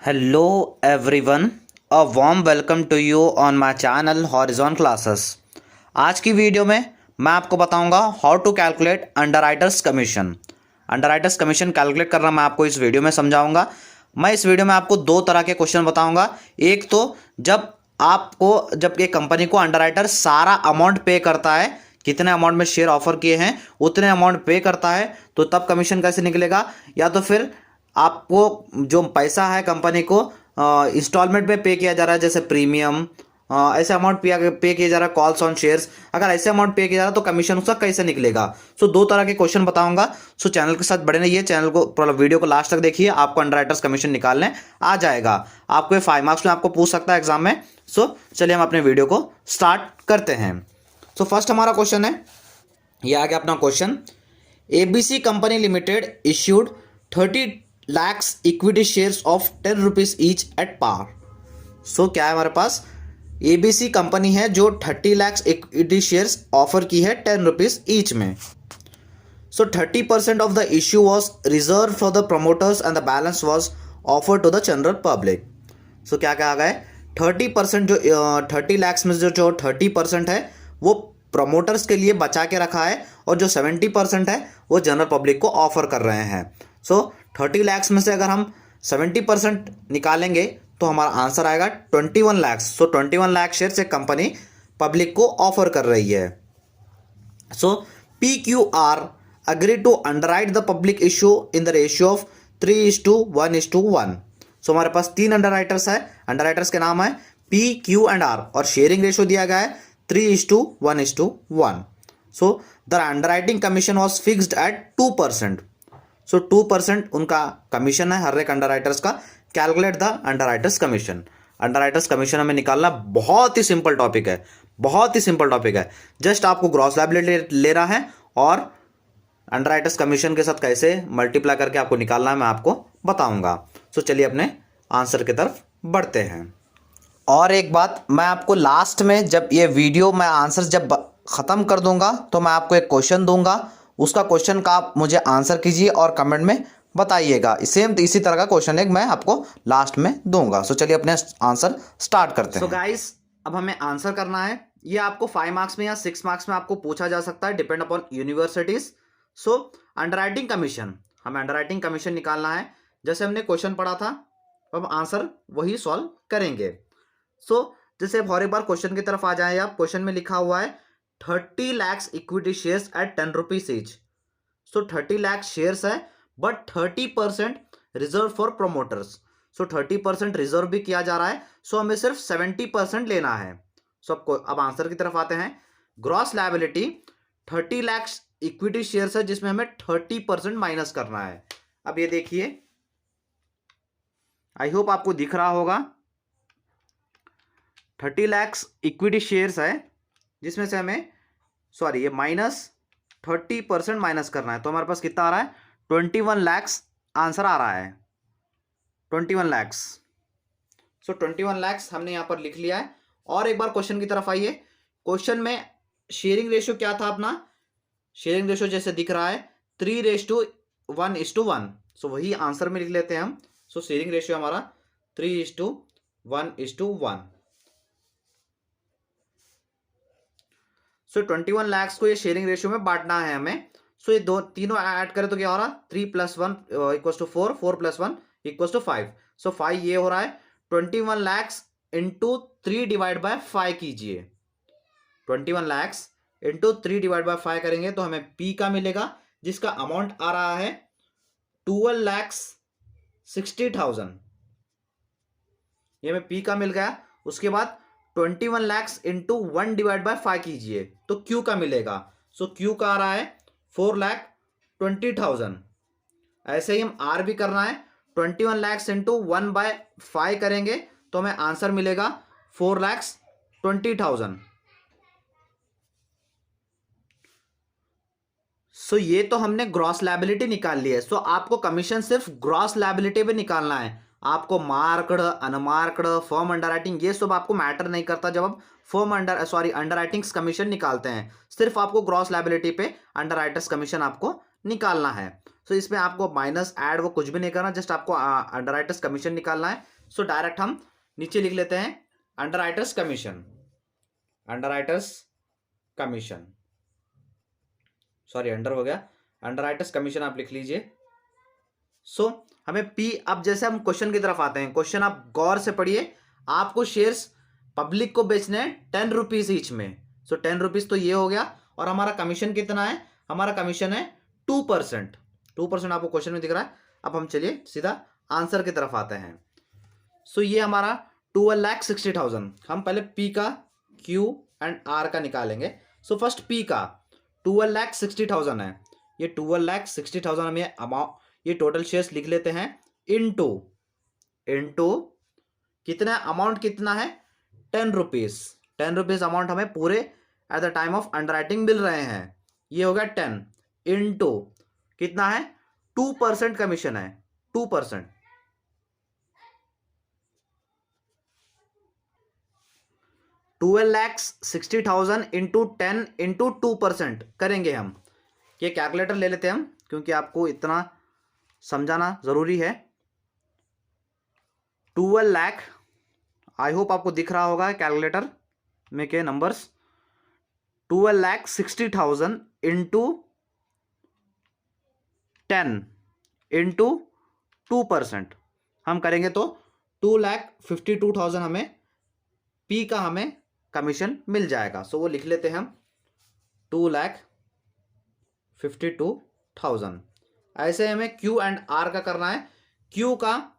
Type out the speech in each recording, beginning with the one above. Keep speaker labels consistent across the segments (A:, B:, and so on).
A: Hello everyone, a warm welcome to you on my channel Horizon Classes। आज की video में मैं आपको बताऊंगा how to calculate underwriters commission. Underwriters commission calculate करना मैं आपको इस वीडियो में समझाऊंगा। मैं इस वीडियो में आपको दो तरह के क्वेश्चन बताऊंगा। एक तो जब एक कंपनी को अंडरराइटर सारा अमाउंट पे करता है, कितने अमाउंट में शेयर ऑफर किए हैं उतने अमाउंट पे करता है, तो तब कमीशन कैसे निकलेगा। या तो फिर आपको जो पैसा है कंपनी को इंस्टॉलमेंट में पे किया जा रहा है, जैसे प्रीमियम, ऐसे अमाउंट पे किया जा रहा है, कॉल्स ऑन शेयर्स, अगर ऐसे अमाउंट पे किया जा रहा है तो कमीशन उसका कैसे निकलेगा। सो दो तरह के क्वेश्चन बताऊंगा। सो चैनल के साथ बने रहिए, चैनल को वीडियो को लास्ट तक देखिए, आपको अंडरराइटर्स कमीशन निकालने आ जाएगा। आपको ये 5 मार्क्स में आपको पूछ सकता है एग्जाम में। सो चलिए हम अपने वीडियो को स्टार्ट करते हैं। सो फर्स्ट हमारा क्वेश्चन है, ये आ गया अपना question. ABC company limited issued 30 lakhs equity shares of 10 rupees each at par. So क्या है हमारे पास, एबीसी कंपनी है जो 30 lakhs इक्विटी शेयर्स ऑफर की है 10 रुपीज ईच में। So 30% of the issue was reserve for the promoters and the balance was offer to the general public. So क्या क्या आ गया, 30% जो 30 lakhs में जो 30% है वो प्रमोटर्स के लिए बचा के रखा है, और जो 70% है वो जनरल पब्लिक को ऑफर कर रहे हैं। सो 30 lakhs में से अगर हम 70% निकालेंगे तो हमारा आंसर आएगा 21 lakhs। सो 21 लाख शेयर एक कंपनी पब्लिक को ऑफर कर रही है। So PQR agree to underwrite the public issue in the ratio of 3:1:1। So हमारे पास 3 अंडरराइटर्स है, अंडरराइटर्स के नाम है P, Q एंड R, और शेयरिंग रेशियो दिया गया है 3:1:1। So the underwriting commission was fixed at 2%। सो 2% उनका कमीशन है हर एक अंडरराइटर्स का। Calculate the underwriters commission. Underwriters commission हमें निकालना बहुत ही सिंपल टॉपिक है, बहुत ही सिंपल टॉपिक है। जस्ट आपको ग्रॉस लायबिलिटी ले रहा है और अंडरराइटर्स कमीशन के साथ कैसे मल्टीप्लाई करके आपको निकालना है मैं आपको बताऊंगा। सो चलिए अपने आंसर की तरफ बढ़ते हैं। और एक बात, मैं आपको लास्ट में जब ये वीडियो मैं आंसर जब ख़त्म कर दूंगा तो मैं आपको एक क्वेश्चन दूंगा, उसका क्वेश्चन का आप मुझे आंसर कीजिए और कमेंट में बताइएगा। सेम इसी तरह का क्वेश्चन एक मैं आपको लास्ट में दूंगा। सो चलिए अपने आंसर स्टार्ट करते हैं। सो गाइस, अब हमें आंसर करना है। ये आपको 5 मार्क्स में या 6 मार्क्स में आपको पूछा जा सकता है, डिपेंड अपॉन यूनिवर्सिटीज। सो अंडरराइटिंग कमीशन, हमें अंडरराइटिंग कमीशन निकालना है। जैसे हमने क्वेश्चन पढ़ा था, अब आंसर वही सॉल्व करेंगे। सो जैसे अब और एक बार क्वेश्चन की तरफ आ जाए आप, क्वेश्चन में लिखा हुआ है 30 lakhs equity shares at 10 rupees each. So 30 lakh shares है, but 30% reserve for promoters. So 30% reserve भी किया जा रहा है। सो हमें सिर्फ 70% लेना है। सो अब आंसर की तरफ आते हैं। Gross liability 30 lakh equity shares है जिसमें हमें 30% माइनस करना है। अब ये देखिए, आई होप आपको दिख रहा होगा, 30 lakhs इक्विटी शेयर्स है जिसमें से हमें ये माइनस 30% माइनस करना है। तो हमारे पास कितना आ रहा है, 21 lakhs आंसर आ रहा है, 21 lakhs। सो 21 lakhs हमने यहां पर लिख लिया है। और एक बार क्वेश्चन की तरफ आइए। क्वेश्चन में शेयरिंग रेशियो क्या था अपना, शेयरिंग रेशियो जैसे दिख रहा है 3:1:1। सो वही आंसर में लिख लेते हैं हम। सो शेयरिंग रेशियो हमारा 3:1:1। सो 21 lakhs को ये शेयरिंग रेशियो में बांटना है हमें। सो ये दो तीनों ऐड करें तो क्या हो रहा है, 3 + 1 = 4, 4 + 1 = 5। सो 5 ये हो रहा है। 21 lakhs इंटू 3 डिवाइड बाय 5 कीजिए। 21 lakhs इंटू 3 डिवाइड बाय 5 करेंगे तो हमें P का मिलेगा, जिसका अमाउंट आ रहा है 12,60,000। ये हमें P का मिल गया। उसके बाद 21 lakhs इंटू 1 डिवाइड बाय 5 कीजिए तो Q का मिलेगा। सो Q का आ रहा है 4,20,000। ऐसे ही हम R भी करना है। 21 lakhs इंटू 1/5 करेंगे तो हमें आंसर मिलेगा 4,20,000। सो ये तो हमने ग्रॉस लायबिलिटी निकाल ली है। सो आपको कमीशन सिर्फ ग्रॉस लायबिलिटी पे निकालना है। आपको मार्क्ड, अनमार्क्ड, फर्म अंडरराइटिंग ये सब आपको मैटर नहीं करता जब आप अंडरराइटिंग्स कमीशन निकालते हैं। सिर्फ आपको ग्रॉस लायबिलिटी पे अंडरराइटर्स कमीशन आपको निकालना है। सो इसमें आपको माइनस ऐड वो कुछ भी नहीं करना, जस्ट आपको अंडरराइटर्स कमीशन निकालना है। सो डायरेक्ट हम नीचे लिख लेते हैं underwriters commission, underwriters commission, sorry under हो गया, अंडरराइटर्स कमीशन आप लिख लीजिए। सो हमें पी, अब जैसे हम क्वेश्चन की तरफ आते हैं, क्वेश्चन आप गौर से पढ़िए। आपको शेयर्स पब्लिक को बेचने हैं 10 रुपीज ईच में। सो 10 रुपीज तो ये हो गया, और हमारा कमीशन कितना है, हमारा कमीशन है 2%। 2% आपको क्वेश्चन में दिख रहा है। अब हम चलिए सीधा आंसर की तरफ आते हैं। सो ये हमारा 12,60,000, हम पहले पी का, क्यू एंड आर का निकालेंगे। सो फर्स्ट पी का 12,60,000 है, ये 12,60,000 हम ये अमाउंट, ये टोटल शेयर्स लिख लेते हैं, इनटू कितना अमाउंट, कितना है 10 रुपीज। 10 रुपीज अमाउंट हमें पूरे at the time of underwriting मिल रहे हैं, ये हो गया 10 इनटू कितना है 2% कमीशन है, 2%। 12,60,000 इंटू 10 इंटू 2% करेंगे हम। ये कैलकुलेटर ले लेते हैं हम, क्योंकि आपको इतना समझाना जरूरी है। 12 लाख, आई होप आपको दिख रहा होगा कैलकुलेटर में के नंबर्स। 12,60,000 इंटू 10 इंटू 2% हम करेंगे तो 2,52,000 हमें पी का हमें कमीशन मिल जाएगा। सो वो लिख लेते हैं हम 2,52,000। ऐसे हमें क्यू एंड आर का करना है। क्यू का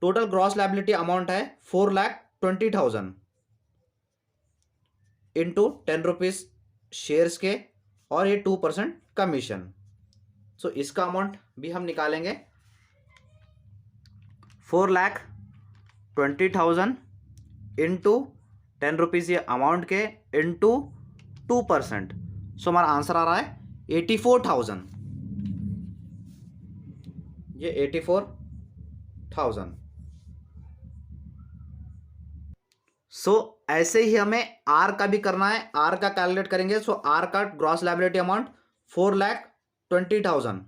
A: टोटल ग्रॉस लायबिलिटी अमाउंट है 4,20,000 इंटू 10 रुपीज शेयर्स के, और ये 2% कमीशन। सो इसका अमाउंट भी हम निकालेंगे, 4,20,000 इंटू 10 रुपीज ये अमाउंट के, इंटू 2%। सो हमारा आंसर आ रहा है 84,000, ये 84,000। सो ऐसे ही हमें आर का भी करना है, आर का कैलकुलेट करेंगे। सो आर का gross liability amount 4,20,000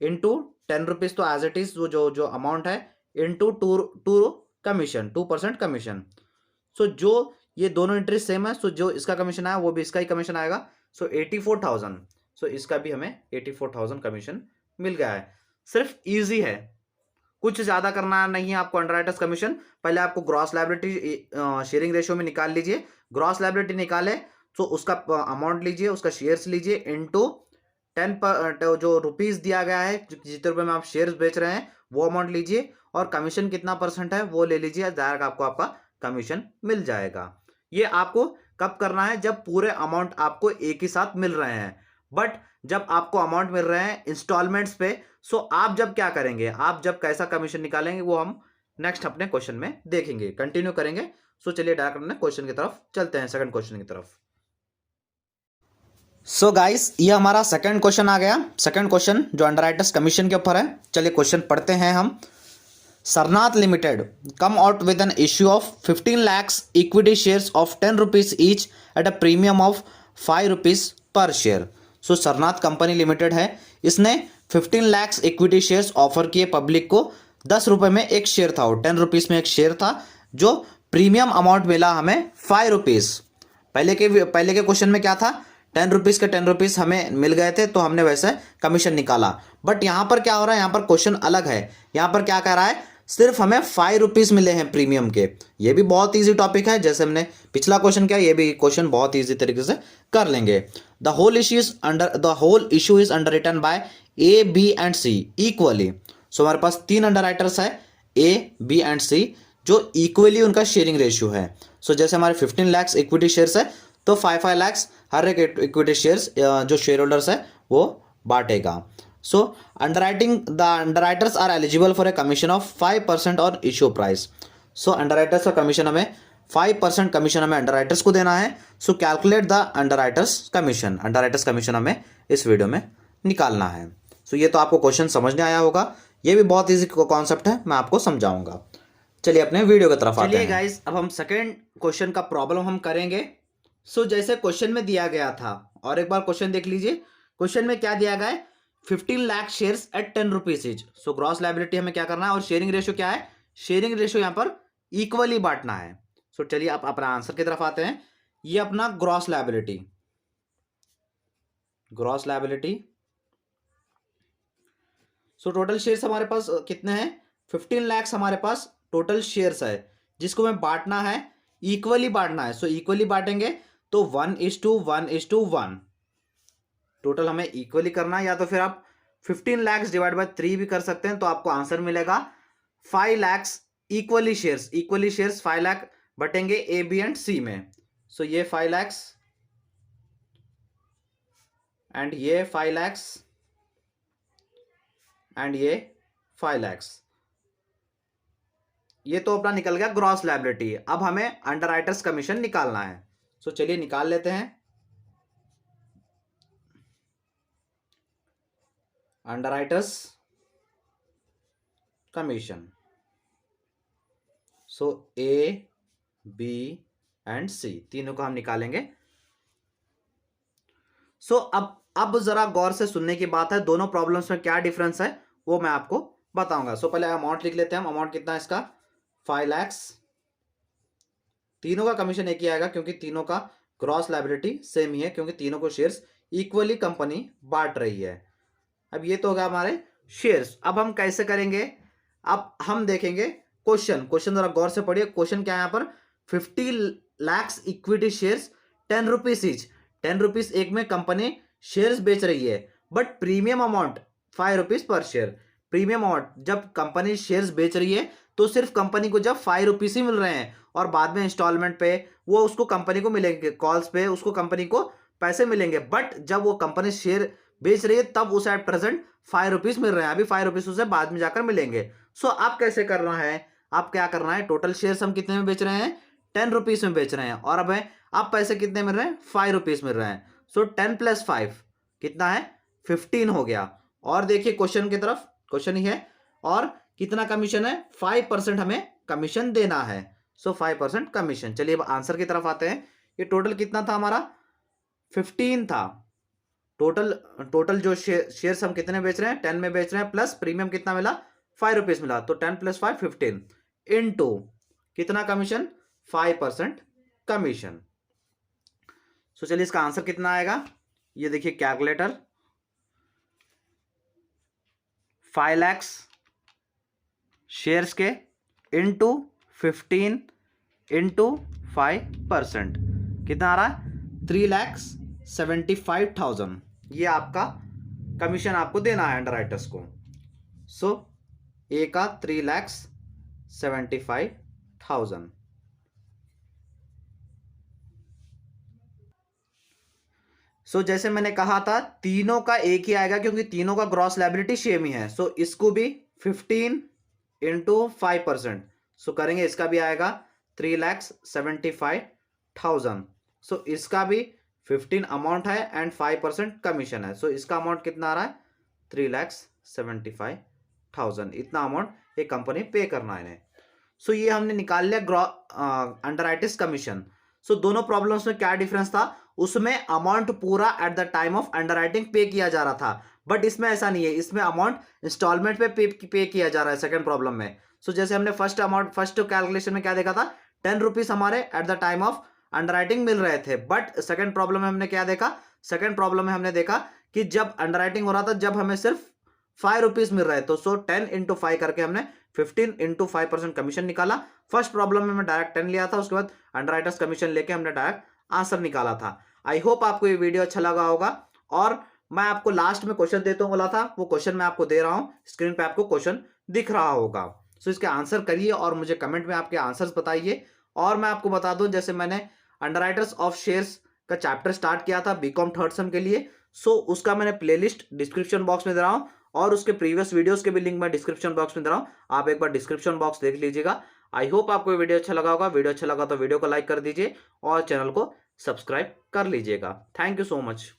A: into 10 rupees तो एज इट इज जो अमाउंट है, इंटू टू कमीशन, 2% कमीशन। सो जो ये दोनों एंट्री सेम है, सो जो इसका कमीशन आया वो भी इसका ही कमीशन आएगा। सो 84,000, सो इसका भी हमें 84,000 कमीशन मिल गया है। सिर्फ इजी है, कुछ ज्यादा करना नहीं है आपको अंडरराइटर्स कमीशन। पहले आपको ग्रॉस लायबिलिटी शेयरिंग रेशियो में निकाल लीजिए। ग्रॉस लायबिलिटी निकाले तो उसका अमाउंट लीजिए, उसका शेयर्स लीजिए, इनटू 10 पर जो रुपीस दिया गया है, जितने रुपए में आप शेयर्स बेच रहे हैं वो अमाउंट लीजिए, और कमीशन कितना % है वो ले लीजिए, डायरेक्ट आपको आपका कमीशन मिल जाएगा। ये आपको कब करना है, जब पूरे अमाउंट आपको एक ही साथ मिल रहे हैं। बट जब आपको अमाउंट मिल रहे हैं इंस्टॉलमेंट्स पे, सो आप जब क्या करेंगे, आप जब कैसा कमीशन निकालेंगे वो हम नेक्स्ट अपने क्वेश्चन में देखेंगे, कंटिन्यू करेंगे। सो चलिए डायरेक्ट अपने क्वेश्चन की तरफ चलते हैं, सेकंड क्वेश्चन की तरफ। सो गाइस ये हमारा सेकंड क्वेश्चन आ गया। सेकंड क्वेश्चन जो अंडरराइटर्स कमीशन के ऊपर है। चलिए क्वेश्चन पढ़ते हैं हम। Sarnath limited come out with an issue of 15 lakhs equity shares of 10 rupees each at a premium of 5 rupees per share। So Sarnath company limited है, इसने 15 lakhs इक्विटी शेयर्स ऑफर किए पब्लिक को। 10 रुपए में एक शेयर था, और 10 रुपीज में एक शेयर था, जो प्रीमियम अमाउंट मिला हमें 5 रुपीज। पहले के क्वेश्चन में क्या था, 10 रुपीज के 10 रुपीज हमें मिल गए थे, तो हमने वैसे कमीशन निकाला। बट यहां पर क्या हो रहा है, यहां पर क्वेश्चन अलग है। यहां पर क्या कह रहा है, सिर्फ हमें 5 रुपीज मिले हैं प्रीमियम के। ये भी बहुत इजी टॉपिक है, जैसे हमने पिछला क्वेश्चन किया, ये भी क्वेश्चन बहुत इजी तरीके से कर लेंगे। The whole issue is underwritten by A, B and C equally. So हमारे पास 3 अंडर राइटर्स है, ए, बी एंड सी, जो इक्वली उनका शेयरिंग रेशियो है। सो जैसे हमारे 15 लाख इक्विटी शेयर्स है, तो 5 लाख हर एक इक्विटी शेयर्स जो शेयर होल्डर्स है वो बांटेगा। So the underwriters are eligible for a commission of 5% on issue price. So underwriters का कमीशन हमें 5% कमीशन हमें अंडरराइटर्स को देना है। So calculate the underwriters commission. Underwriters commission हमें इस वीडियो में निकालना है। सो ये तो आपको क्वेश्चन समझने आया होगा, ये भी बहुत ईजी कॉन्सेप्ट है, मैं आपको समझाऊंगा। चलिए अपने वीडियो की तरफ आते हैं। चलिए गाइस अब हम सेकेंड क्वेश्चन का प्रॉब्लम हम करेंगे। सो जैसे क्वेश्चन में दिया गया था, और एक बार क्वेश्चन देख लीजिए। क्वेश्चन में क्या दिया गया है, 15 lakh shares at 10 rupees each. So gross liability हमें क्या करना है, और शेयरिंग रेशियो क्या है, शेयरिंग रेशियो यहां पर इक्वली बांटना है। सो चलिए आप अपना आंसर की तरफ आते हैं। ये अपना gross liability, gross liability. So total shares हमारे पास कितने हैं, 15 लाख हमारे पास टोटल शेयर्स है, जिसको हमें बांटना है, इक्वली बांटना है। सो इक्वली बांटेंगे तो 1:1:1 टोटल हमें इक्वली करना है, या तो फिर आप 15 लाख डिवाइड बाय 3 भी कर सकते हैं, तो आपको आंसर मिलेगा 5 lakh equally shares. Equally shares 5 lakh बटेंगे ए, बी एंड सी में। सो ये 5 लाख एंड ये 5 लाख एंड ये 5 लाख। ये तो अपना निकल गया ग्रॉस लायबिलिटी। अब हमें अंडरराइटर्स कमीशन निकालना है। सो चलिए निकाल लेते हैं। Underwriters commission, so A, B and C तीनों को हम निकालेंगे। सो अब जरा गौर से सुनने की बात है, दोनों प्रॉब्लम्स में क्या डिफरेंस है वो मैं आपको बताऊंगा। सो पहले अमाउंट लिख लेते हैं हम। अमाउंट कितना है इसका, 5 लाख। तीनों का कमीशन एक ही आएगा क्योंकि तीनों का ग्रॉस लायबिलिटी सेम ही है, क्योंकि तीनों को शेयर्स इक्वली कंपनी बांट रही है। अब ये तो होगा हमारे शेयर्स। अब हम कैसे करेंगे, अब हम देखेंगे क्वेश्चन जरा गौर से पढ़िए। क्वेश्चन क्या है यहाँ पर, 50 lakh equity shares 10 rupees each. 10 rupees एक में कंपनी शेयर्स बेच रही है, but premium amount 5 rupees per share. Premium amount, जब कंपनी शेयर्स बेच रही है तो सिर्फ कंपनी को जब 5 रुपीज ही मिल रहे हैं, और बाद में इंस्टॉलमेंट पे वो उसको कंपनी को मिलेंगे, कॉल्स पे उसको कंपनी को पैसे मिलेंगे। बट जब वो कंपनी शेयर बेच रही है तब उसे एट प्रेजेंट 5 रुपीज मिल रहे हैं, अभी 5 रुपीज उसे बाद में जाकर मिलेंगे। सो अब कैसे करना है, आप क्या करना है, टोटल शेयर्स हम कितने में बेच रहे हैं, 10 रुपीज में बेच रहे हैं, और अब पैसे कितने मिल रहे हैं, 5 रुपीज मिल रहे हैं। सो 10 + 5 कितना है, 15 हो गया। और देखिए क्वेश्चन की तरफ, क्वेश्चन ही है, और कितना कमीशन है, 5% हमें कमीशन देना है। सो 5% कमीशन। चलिए अब आंसर की तरफ आते हैं। ये टोटल कितना था हमारा, 15 था। टोटल जो शेयर्स हम कितने बेच रहे हैं, 10 में बेच रहे हैं, प्लस प्रीमियम कितना मिला, 5 रुपीज मिला। तो 10 + 5 15 इनटू कितना कमीशन, 5% कमीशन। सो चलिए इसका आंसर कितना आएगा, ये देखिए कैलकुलेटर, 5 लाख शेयर्स के इनटू 15 इनटू 5% कितना आ रहा है, 3,75,000। ये आपका कमीशन आपको देना है अंडरराइटर्स को। सो ए का 3,75,000। सो जैसे मैंने कहा था तीनों का एक ही आएगा क्योंकि तीनों का ग्रॉस लायबिलिटी सेम ही है। सो इसको भी 15 इनटू 5%, सो करेंगे, इसका भी आएगा 3,75,000। सो इसका भी 15 अमाउंट है एंड 5% कमीशन है। सो इसका अमाउंट कितना आ रहा है, 3,75,000। इतना अमाउंट ये कंपनी पे करना है इन्हें। सो ये हमने निकाल लिया अंडरराइटर्स कमीशन। सो दोनों प्रॉब्लम्स में क्या डिफरेंस था, उसमें अमाउंट पूरा eight the time of underwriting पे किया जा रहा था, बट इसमें ऐसा नहीं है, इसमें अमाउंट इंस्टॉलमेंट पे किया जा रहा है सेकंड प्रॉब्लम में। सो जैसे हमने फर्स्ट कैलकुलेशन में क्या देखा था, 10 रुपीज हमारे at the time of underwriting मिल रहे थे, बट सेकंड प्रॉब्लम में हमने क्या देखा, सेकंड प्रॉब्लम में हमने देखा कि जब अंडरराइटिंग हो रहा था जब हमें सिर्फ 5 रुपीज मिल रहे थे। सो 10 × 5 करके हमने 15 × 5% कमीशन निकाला। फर्स्ट प्रॉब्लम में मैं डायरेक्ट 10 लिया था, उसके बाद अंडरराइटर्स कमीशन लेके हमने डायरेक्ट आंसर निकाला था। आई होप आपको ये वीडियो अच्छा लगा होगा, और मैं आपको लास्ट में क्वेश्चन देता हूं बोला था, वो क्वेश्चन मैं आपको दे रहा हूं, स्क्रीन पे आपको क्वेश्चन दिख रहा होगा। सो इसके आंसर करिए और मुझे कमेंट में आपके आंसर्स बताइए। और मैं आपको बता दूं, जैसे मैंने अंडरराइटर्स ऑफ शेयर्स का चैप्टर स्टार्ट किया था बीकॉम थर्ड सेम के लिए, सो उसका मैंने प्लेलिस्ट डिस्क्रिप्शन बॉक्स में दे रहा हूं, और उसके प्रीवियस वीडियोस के भी लिंक मैं डिस्क्रिप्शन बॉक्स में दे रहा हूं, आप एक बार डिस्क्रिप्शन बॉक्स देख लीजिएगा। आई होप आपको ये वीडियो अच्छा लगा होगा। वीडियो अच्छा लगा तो वीडियो को लाइक कर दीजिए और चैनल को सब्सक्राइब कर लीजिएगा। Thank you so much.